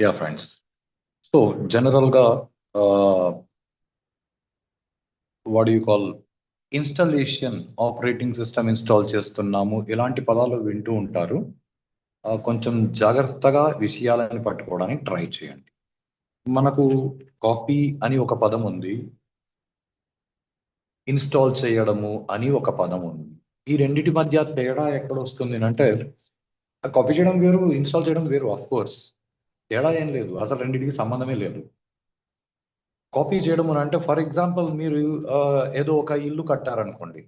Yeah friends. So జనరల్గా what you call installation operating system install చేస్తున్నాము ఇలాంటి పదాలు వింటూ ఉంటారు. కొంచెం జాగ్రత్తగా విషయాలను పట్టుకోవడానికి ట్రై చేయండి. మనకు కాపీ అని ఒక పదం ఉంది, ఇన్స్టాల్ చేయడము అని ఒక పదం ఉంది. ఈ రెండిటి మధ్య తేడా ఎక్కడ వస్తుంది అంటే, కాపీ చేయడం వేరు, ఇన్స్టాల్ చేయడం వేరు. ఆఫ్ కోర్స్ తేడా ఏం లేదు, అసలు రెండింటికి సంబంధమే లేదు. కాపీ చేయడం అని అంటే, ఫర్ ఎగ్జాంపుల్ మీరు ఏదో ఒక ఇల్లు కట్టారనుకోండి.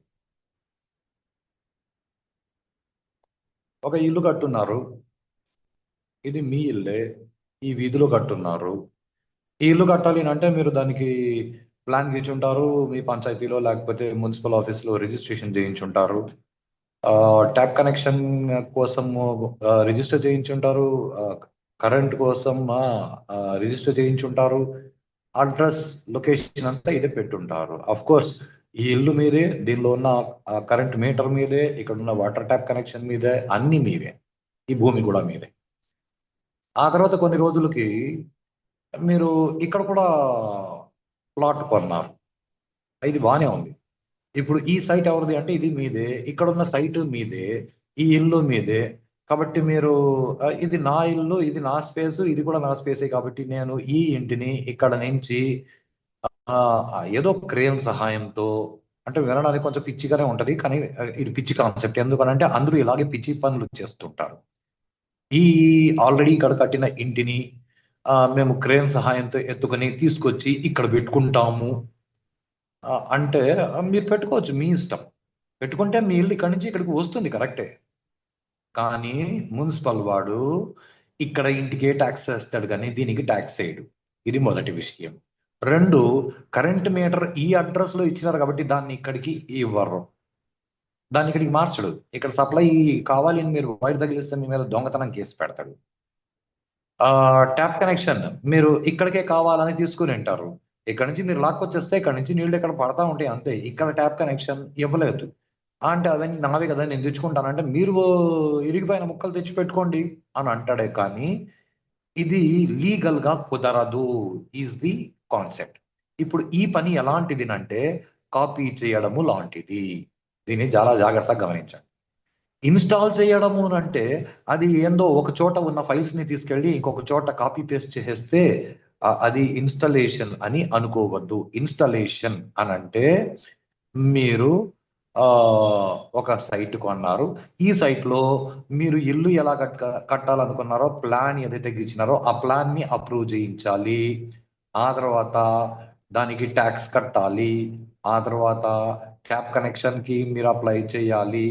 ఒక ఇల్లు కట్టున్నారు, ఇది మీ ఇల్లే, ఈ వీధిలో కట్టున్నారు. ఈ ఇల్లు కట్టాలి అని అంటే మీరు దానికి ప్లాన్ గీచుంటారు, మీ పంచాయతీలో లేకపోతే మున్సిపల్ ఆఫీస్లో రిజిస్ట్రేషన్ చేయించుంటారు. ట్యాప్ కనెక్షన్ కోసం రిజిస్టర్ చేయించుంటారు, కరెంట్ కోసం రిజిస్టర్ చేయించుంటారు. అడ్రస్ లొకేషన్ అంతా ఇదే పెట్టుంటారు. అఫ్ కోర్స్ ఈ ఇల్లు మీదే, దీనిలో ఉన్న కరెంట్ మీటర్ మీదే, ఇక్కడ ఉన్న వాటర్ ట్యాప్ కనెక్షన్ మీదే, అన్ని మీదే, ఈ భూమి కూడా మీదే. ఆ తర్వాత కొన్ని రోజులకి మీరు ఇక్కడ కూడా ప్లాట్ కొన్నారు, ఇది బాగానే ఉంది. ఇప్పుడు ఈ సైట్ ఎవరిది అంటే ఇది మీదే, ఇక్కడ ఉన్న సైట్ మీదే, ఈ ఇల్లు మీదే. కాబట్టి మీరు ఇది నా ఇల్లు, ఇది నా స్పేస్, ఇది కూడా నా స్పేసే, కాబట్టి నేను ఈ ఇంటిని ఇక్కడ నుంచి ఏదో క్రేన్ సహాయంతో, అంటే వినడానికి కొంచెం పిచ్చిగానే ఉంటది, కానీ ఇది పిచ్చి కాన్సెప్ట్. ఎందుకనంటే అందరూ ఇలాగే పిచ్చి పనులు చేస్తుంటారు. ఈ ఆల్రెడీ ఇక్కడ కట్టిన ఇంటిని మేము క్రేన్ సహాయంతో ఎత్తుకొని తీసుకొచ్చి ఇక్కడ పెట్టుకుంటాము అంటే మీరు పెట్టుకోవచ్చు, మీ ఇష్టం. పెట్టుకుంటే మీ ఇల్లు ఇక్కడి నుంచి ఇక్కడికి వస్తుంది, కరెక్టే. కానీ మున్సిపల్ వాడు ఇక్కడ ఇంటికే ట్యాక్స్ వేస్తాడు, కానీ దీనికి ట్యాక్స్ వేయడు. ఇది మొదటి విషయం. రెండు, కరెంట్ మీటర్ ఈ అడ్రస్ లో ఇచ్చినారు కాబట్టి దాన్ని ఇక్కడికి ఇవ్వరు, దాన్ని ఇక్కడికి మార్చడు. ఇక్కడ సప్లై కావాలి అని మీరు వైర్ తగిలిస్తే మీ మీద దొంగతనం కేసు పెడతాడు. ట్యాప్ కనెక్షన్ మీరు ఇక్కడికే కావాలని తీసుకుని ఉంటారు, ఇక్కడ నుంచి మీరు లాక్కొచ్చేస్తే ఇక్కడ నుంచి నీళ్ళు ఇక్కడ పడతా ఉంటాయి అంతే. ఇక్కడ ట్యాప్ కనెక్షన్ ఇవ్వలేదు అంటే అవన్నీ నావే కదా, నేను తెచ్చుకుంటానంటే మీరు ఇరిగిపోయిన ముక్కలు తెచ్చి పెట్టుకోండి అని అంటాడే, కానీ ఇది లీగల్ గా కుదరదు, ఈజ్ ది కాన్సెప్ట్. ఇప్పుడు ఈ పని ఎలాంటిది అంటే కాపీ చేయడము లాంటిది. దీన్ని చాలా జాగ్రత్తగా గమనించండి. ఇన్స్టాల్ చేయడము అంటే అది ఏందో ఒక చోట ఉన్న ఫైల్స్ ని తీసుకెళ్ళి ఇంకొక చోట కాపీ పేస్ట్ చేసేస్తే అది ఇన్స్టాలేషన్ అని అనుకోవద్దు. ఇన్స్టాలేషన్ అని అంటే మీరు ఒక సైట్ కొన్నారు, ఈ సైట్ లో మీరు ఇల్లు ఎలా కట్టాలనుకున్నారో ప్లాన్ ఏదైతే గీచినారో ఆ ప్లాన్ ని అప్రూవ్ చేయించాలి. ఆ తర్వాత దానికి ట్యాక్స్ కట్టాలి. ఆ తర్వాత ట్యాప్ కనెక్షన్ కి మీరు అప్లై చేయాలి.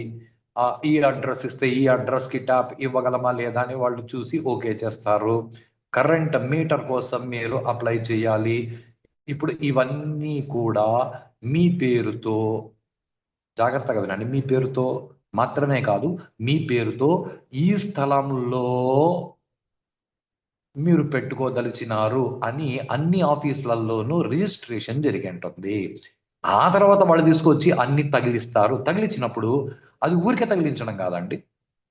ఈ అడ్రస్ ఇస్తే ఈ అడ్రస్ కి ట్యాప్ ఇవ్వగలమా లేదా అని వాళ్ళు చూసి ఓకే చేస్తారు. కరెంట్ మీటర్ కోసం మీరు అప్లై చేయాలి. ఇప్పుడు ఇవన్నీ కూడా మీ పేరుతో, జాగ్రత్తగా వినండి, మీ పేరుతో మాత్రమే కాదు, మీ పేరుతో ఈ స్థలంలో మీరు పెట్టుకోదలిచినారు అని అన్ని ఆఫీసులలోనూ రిజిస్ట్రేషన్ జరిగి ఉంటుంది. ఆ తర్వాత వాళ్ళు తీసుకొచ్చి అన్ని తగిలిస్తారు. తగిలించినప్పుడు అది ఊరికే తగిలించడం కాదండి,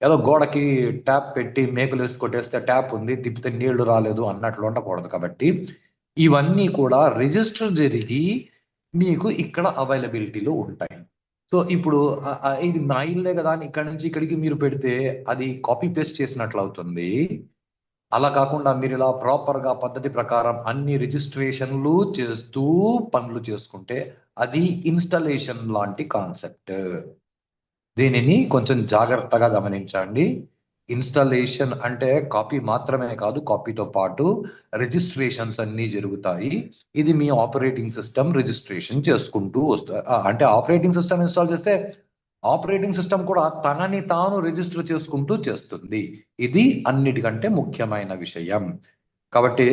ఏదో గోడకి ట్యాప్ పెట్టి మేకులు వేసి కొట్టేస్తే ట్యాప్ ఉంది తిప్పితే నీళ్లు రాలేదు అన్నట్లు ఉండకూడదు. కాబట్టి ఇవన్నీ కూడా రిజిస్టర్ జరిగి మీకు ఇక్కడ అవైలబిలిటీలో ఉంటాయి. సో ఇప్పుడు ఇది నా ఇల్లే కదా అని ఇక్కడ నుంచి ఇక్కడికి మీరు పెడితే అది కాపీ పేస్ట్ చేసినట్లు అవుతుంది. అలా కాకుండా మీరు ఇలా ప్రాపర్ గా పద్ధతి ప్రకారం అన్ని రిజిస్ట్రేషన్లు చేస్తూ పనులు చేసుకుంటే అది ఇన్స్టాలేషన్ లాంటి కాన్సెప్ట్. దీనిని కొంచెం జాగ్రత్తగా గమనించండి. ఇన్స్టాలేషన్ అంటే కాపీ మాత్రమే కాదు, కాపీతో పాటు రిజిస్ట్రేషన్స్ అన్నీ జరుగుతాయి. ఇది మీ ఆపరేటింగ్ సిస్టమ్ రిజిస్ట్రేషన్ చేసుకుంటూ వస్తుంది. అంటే ఆపరేటింగ్ సిస్టమ్ ఇన్స్టాల్ చేస్తే ఆపరేటింగ్ సిస్టమ్ కూడా తనని తాను రిజిస్టర్ చేసుకుంటూ చేస్తుంది. ఇది అన్నిటికంటే ముఖ్యమైన విషయం. కాబట్టి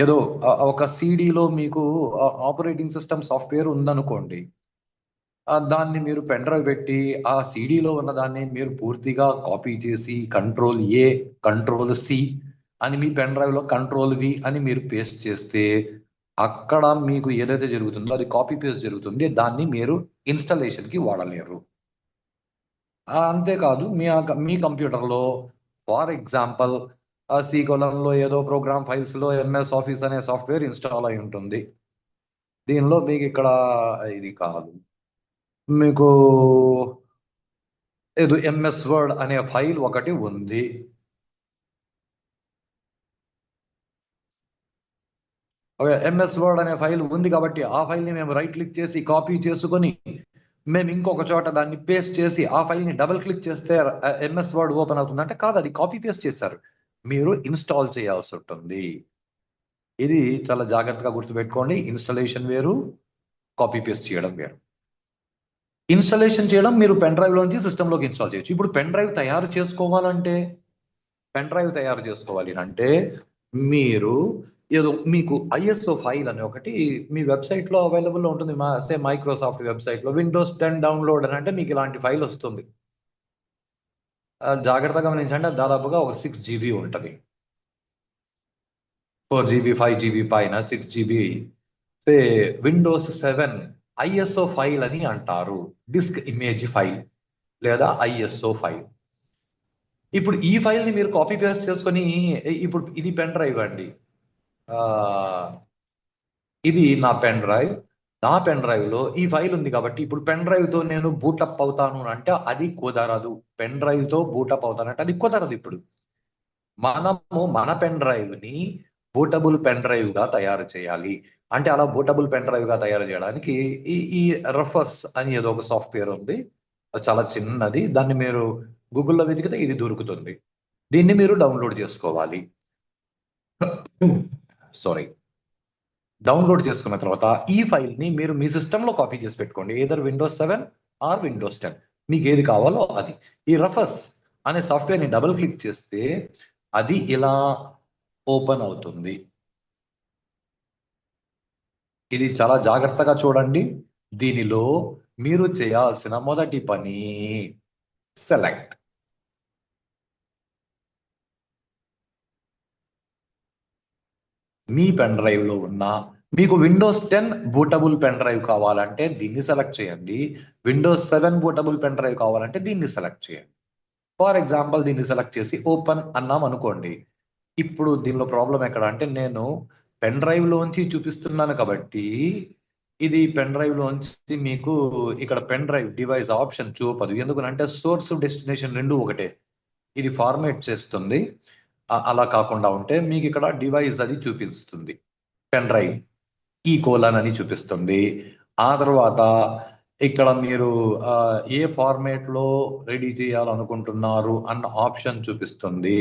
ఏదో ఒక సిడిలో మీకు ఆపరేటింగ్ సిస్టమ్ సాఫ్ట్వేర్ ఉందనుకోండి, దాన్ని మీరు పెన్ డ్రైవ్ పెట్టి ఆ సిడిలో ఉన్న దాన్ని మీరు పూర్తిగా కాపీ చేసి కంట్రోల్-A కంట్రోల్-C అని మీ పెన్ డ్రైవ్ లో కంట్రోల్-V అని మీరు పేస్ట్ చేస్తే అక్కడ మీకు ఏదైతే జరుగుతుందో అది కాపీ పేస్ట్ జరుగుతుంది, దాన్ని మీరు ఇన్స్టాలేషన్ కి వాడలేరు. అంతేకాదు మీ కంప్యూటర్లో ఫర్ ఎగ్జాంపుల్ ఆ లో ఏదో ప్రోగ్రామ్ ఫైల్స్లో ఎంఎస్ ఆఫీస్ అనే సాఫ్ట్వేర్ ఇన్స్టాల్ అయి ఉంటుంది. దీనిలో మీకు ఇక్కడ ఇది కాదు, మీకు ఏదో ఎంఎస్ వర్డ్ అనే ఫైల్ ఒకటి ఉంది. ఎంఎస్ వర్డ్ అనే ఫైల్ ఉంది కాబట్టి ఆ ఫైల్ని మేము రైట్ క్లిక్ చేసి కాపీ చేసుకొని మేము ఇంకొక చోట దాన్ని పేస్ట్ చేసి ఆ ఫైల్ని డబుల్ క్లిక్ చేస్తే ఎంఎస్ వర్డ్ ఓపెన్ అవుతుంది అంటే కాదు, అది కాపీ పేస్ట్ చేశారు, మీరు ఇన్స్టాల్ చేయాల్సి ఉంటుంది. ఇది చాలా జాగ్రత్తగా గుర్తుపెట్టుకోండి. ఇన్స్టాలేషన్ వేరు, కాపీ పేస్ట్ చేయడం వేరు. ఇన్స్టాలేషన్ చేయడం మీరు పెన్ డ్రైవ్ లోంచి సిస్టంలోకి ఇన్స్టాల్ చేయొచ్చు. ఇప్పుడు పెన్ డ్రైవ్ తయారు చేసుకోవాలి అంటే మీరు ఏదో మీకు ఐఎస్ఓ ఫైల్ అని ఒకటి మీ వెబ్సైట్లో అవైలబుల్లో ఉంటుంది. మైక్రోసాఫ్ట్ వెబ్సైట్లో విండోస్ 10 డౌన్లోడ్ అని అంటే మీకు ఇలాంటి ఫైల్ వస్తుంది. జాగ్రత్తగా గమనించండి, దాదాపుగా ఒక 6 GB ఉంటుంది. 4 GB 5 GB పైన 6 GB విండోస్ 7 ఐఎస్ఓ ఫైల్ అని అంటారు. డిస్క్ ఇమేజ్ ఫైల్ లేదా ఐఎస్ఓ ఫైల్. ఇప్పుడు ఈ ఫైల్ని మీరు కాపీ పేస్ట్ చేసుకొని, ఇప్పుడు ఇది పెన్ డ్రైవ్ అండి, ఇది నా పెన్ డ్రైవ్లో ఈ ఫైల్ ఉంది కాబట్టి ఇప్పుడు పెన్ డ్రైవ్తో నేను బూటప్ అవుతాను అంటే అది కుదరదు. పెన్ డ్రైవ్తో బూటప్ అవుతానంటే అది కుదరదు. ఇప్పుడు మనము మన పెన్ డ్రైవ్ని బూటబుల్ పెన్ డ్రైవ్గా తయారు చేయాలి. అంటే అలా బూటబుల్ పెన్ డ్రైవ్గా తయారు చేయడానికి ఈ రఫస్ అని ఏదో ఒక సాఫ్ట్వేర్ ఉంది, చాలా చిన్నది. దాన్ని మీరు గూగుల్లో వెతికితే ఇది దొరుకుతుంది. దీన్ని మీరు డౌన్లోడ్ చేసుకోవాలి. డౌన్లోడ్ చేసుకున్న తర్వాత ఈ ఫైల్ని మీరు మీ సిస్టంలో కాపీ చేసి పెట్టుకోండి. ఏదర్ విండోస్ 7 ఆర్ విండోస్ 10, మీకు ఏది కావాలో అది. ఈ రఫస్ అనే సాఫ్ట్వేర్ని డబుల్ క్లిక్ చేస్తే అది ఇలా ఓపెన్ అవుతుంది. ఇది చాలా జాగ్రత్తగా చూడండి. దీనిలో మీరు చేయాల్సిన మొదటి పని సెలెక్ట్. మీ పెన్ డ్రైవ్లో ఉన్న మీకు విండోస్ 10 బూటబుల్ పెన్ డ్రైవ్ కావాలంటే దీన్ని సెలెక్ట్ చేయండి. విండోస్ 7 బూటబుల్ పెన్ డ్రైవ్ కావాలంటే దీన్ని సెలెక్ట్ చేయండి. ఫర్ ఎగ్జాంపుల్ దీన్ని సెలెక్ట్ చేసి ఓపెన్ అన్నాం అనుకోండి. ఇప్పుడు దీనిలో ప్రాబ్లం ఎక్కడ అంటే నేను పెన్ డ్రైవ్లోంచి చూపిస్తున్నాను కాబట్టి ఇది పెన్ డ్రైవ్లోంచి మీకు ఇక్కడ పెన్ డ్రైవ్ డివైస్ ఆప్షన్ చూపదు. ఎందుకంటే సోర్స్ డెస్టినేషన్ రెండు ఒకటే. ఇది ఫార్మేట్ చేస్తుంది. అలా కాకుండా ఉంటే మీకు ఇక్కడ డివైస్ అది చూపిస్తుంది. పెన్ డ్రైవ్ కోలన్ అని చూపిస్తుంది. ఆ తర్వాత ఇక్కడ మీరు ఏ ఫార్మేట్లో రెడీ చేయాలనుకుంటున్నారు అన్న ఆప్షన్ చూపిస్తుంది.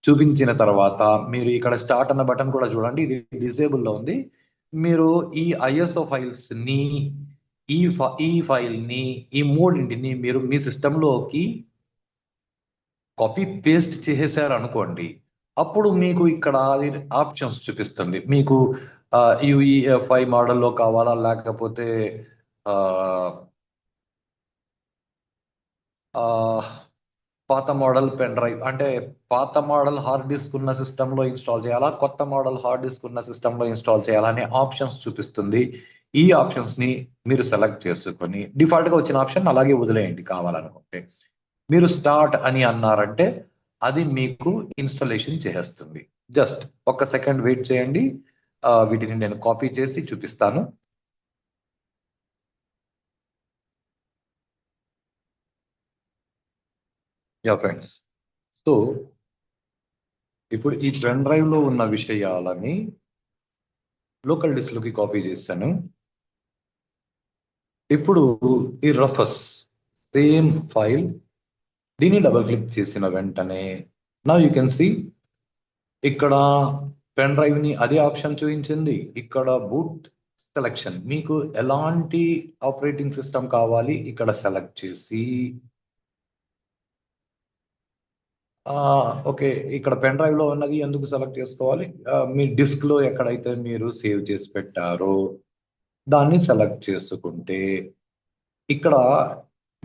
చూపించిన తర్వాత మీరు ఇక్కడ స్టార్ట్ అన్న బటన్ కూడా చూడండి, ఇది డిసేబుల్లో ఉంది. మీరు ఈ ఐఎస్ఓ ఫైల్స్ని ఈ ఫైల్ని ఈ మూడింటిని మీరు మీ సిస్టంలోకి కాపీ పేస్ట్ చేసేసారు అనుకోండి, అప్పుడు మీకు ఇక్కడ ఆప్షన్స్ చూపిస్తుంది. మీకు యుఈఎఫ్ఐ మోడల్లో కావాలా, లేకపోతే పాత మోడల్ పెన్ డ్రైవ్ అంటే పాత మోడల్ హార్డ్ డిస్క్ ఉన్న సిస్టంలో ఇన్స్టాల్ చేయాలా, కొత్త మోడల్ హార్డ్ డిస్క్ ఉన్న సిస్టంలో ఇన్స్టాల్ చేయాలా అనే ఆప్షన్స్ చూపిస్తుంది. ఈ ఆప్షన్స్ని మీరు సెలెక్ట్ చేసుకొని డిఫాల్ట్గా వచ్చిన ఆప్షన్ అలాగే వదిలేయండి. కావాలనుకుంటే మీరు స్టార్ట్ అని అన్నారంటే అది మీకు ఇన్స్టాలేషన్ చేసేస్తుంది. జస్ట్ ఒక్క సెకండ్ వెయిట్ చేయండి. వీటిని నేను కాపీ చేసి చూపిస్తాను. యా ఫ్రెండ్స్, సో ఇప్పుడు ఈ పెన్ డ్రైవ్లో ఉన్న విషయాలని లోకల్ డిస్క్లోకి కాపీ చేశాను. ఇప్పుడు ఈ రఫస్ సేమ్ ఫైల్, దీన్ని డబుల్ క్లిక్ చేసిన వెంటనే నౌ యూ కెన్ సీ ఇక్కడ పెన్ డ్రైవ్ని అదే ఆప్షన్ చూపించింది. ఇక్కడ బూట్ సెలెక్షన్, మీకు ఎలాంటి ఆపరేటింగ్ సిస్టమ్ కావాలి ఇక్కడ సెలెక్ట్ చేసి ఓకే, ఇక్కడ పెన్ డ్రైవ్లో ఉన్నది ఎందుకు సెలెక్ట్ చేసుకోవాలి, మీ డిస్క్లో ఎక్కడైతే మీరు సేవ్ చేసి పెట్టారో దాన్ని సెలెక్ట్ చేసుకుంటే ఇక్కడ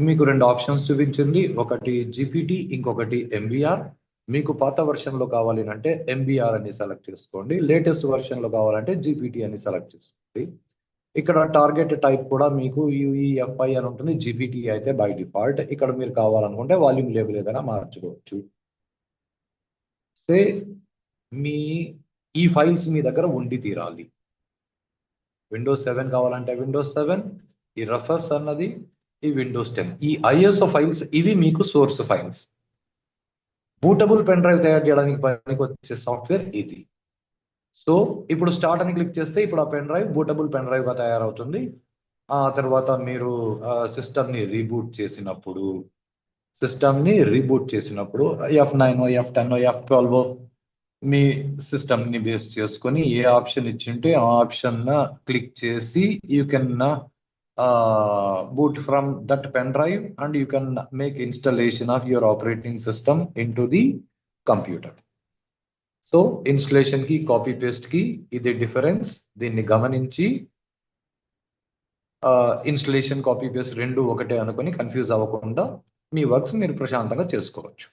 మీకు రెండు ఆప్షన్స్ చూపించింది. ఒకటి జీపీటీ, ఇంకొకటి ఎంబీఆర్. మీకు పాత వర్షన్లో కావాలి అంటే ఎంబీఆర్ అని సెలెక్ట్ చేసుకోండి, లేటెస్ట్ వర్షన్లో కావాలంటే జీపీటీ అని సెలెక్ట్ చేసుకోండి. ఇక్కడ టార్గెట్ టైప్ కూడా మీకు యుఈఎఫ్ఐ అని ఉంటుంది, జీపీటీ అయితే బై డిఫాల్ట్. ఇక్కడ మీరు కావాలనుకుంటే వాల్యూమ్ లేబుల్ ఏదైనా మార్చుకోవచ్చు. సే మీ ఈ ఫైల్స్ మీ దగ్గర ఉండి తీరాలి. విండోస్ 7 కావాలంటే విండోస్ 7, ఈ రఫస్ అన్నది ఈ విండోస్ 10. ఈ ISO ఫైల్స్ ఇవి మీకు source files. Bootable pen drive తయారు చేయడానికి పనికి వచ్చే సాఫ్ట్వేర్ ఇది. సో ఇప్పుడు స్టార్ట్ అని క్లిక్ చేస్తే ఇప్పుడు ఆ pen drive bootable pen drive గా తయారవుతుంది. ఆ తర్వాత మీరు సిస్టమ్ని రీబూట్ చేసినప్పుడు F9 F10 F12 మీ సిస్టమ్ని బేస్ చేసుకొని ఏ ఆప్షన్ ఇచ్చింటే ఆ ఆప్షన్ క్లిక్ చేసి you can boot from that pen drive and you can make installation of your operating system into the computer. So installation కి కాపీ పేస్ట్ కి ఇది difference. దీన్ని గమనించి installation copy paste రెండు ఒకటే అనుకొని కన్ఫ్యూజ్ అవ్వకుండా మీ వర్క్స్ మీరు ప్రశాంతంగా చేసుకోవచ్చు.